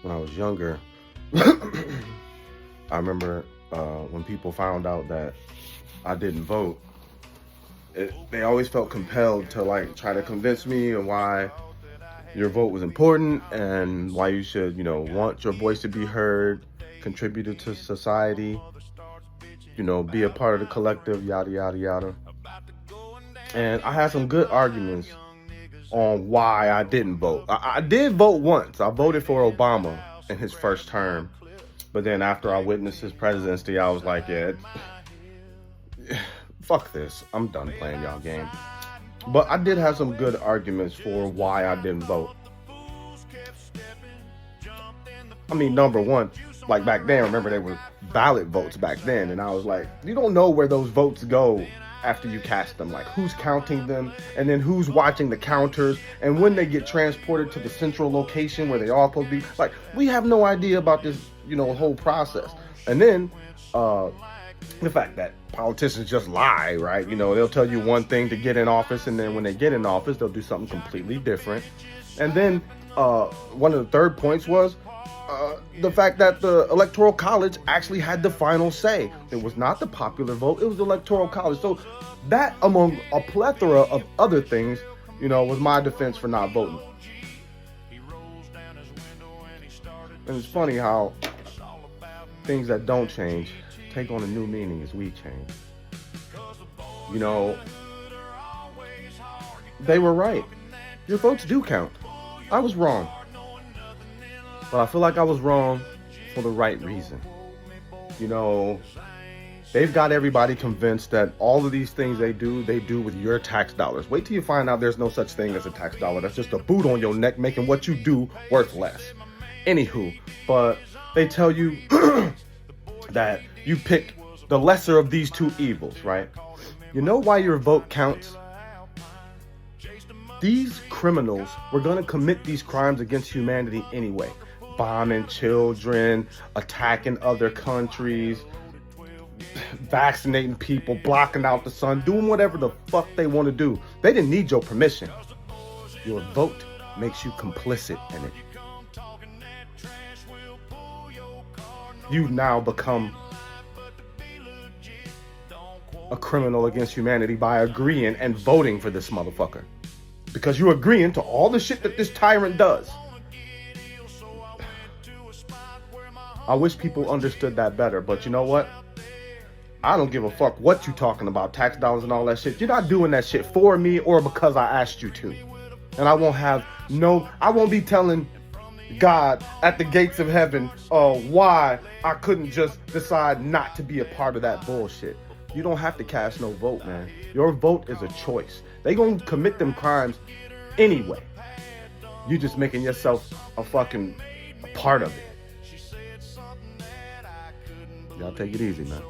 when I was younger, I remember when people found out that I didn't vote, they always felt compelled to like try to convince me of why your vote was important and why you should, want your voice to be heard, contribute to society, be a part of the collective, yada, yada, yada. And I had some good arguments on why I didn't vote. I did vote once. I voted for Obama in his first term. But then after I witnessed his presidency, I was like, yeah, fuck this. I'm done playing y'all game. But I did have some good arguments for why I didn't vote. I mean, number one, like back then, remember there were ballot votes back then. And I was like, you don't know where those votes go after you cast them, like who's counting them and then who's watching the counters and when they get transported to the central location where they all supposed to be. Like, we have no idea about this, whole process. And then the fact that politicians just lie, right? They'll tell you one thing to get in office, and then when they get in office, they'll do something completely different. And then one of the third points was the fact that the Electoral College actually had the final say. It was not the popular vote, it was the Electoral College. So that, among a plethora of other things, was my defense for not voting. And it's funny how things that don't change take on a new meaning as we change. They were right. Your votes do count. I was wrong. But I feel like I was wrong for the right reason. They've got everybody convinced that all of these things they do with your tax dollars. Wait till you find out there's no such thing as a tax dollar. That's just a boot on your neck making what you do worth less. Anywho, but they tell you that you picked the lesser of these two evils, right? You know why your vote counts? These criminals were going to commit these crimes against humanity anyway. Bombing children, attacking other countries, vaccinating people, blocking out the sun, doing whatever the fuck they want to do. They didn't need your permission. Your vote makes you complicit in it. You've now become a criminal against humanity by agreeing and voting for this motherfucker. Because you're agreeing to all the shit that this tyrant does. I wish people understood that better, but you know what? I don't give a fuck what you talking about, tax dollars and all that shit. You're not doing that shit for me or because I asked you to. And I won't be telling God at the gates of heaven why I couldn't just decide not to be a part of that bullshit. You don't have to cast no vote, man. Your vote is a choice. They gonna commit them crimes anyway. You just making yourself a fucking part of it. Y'all take it easy, man.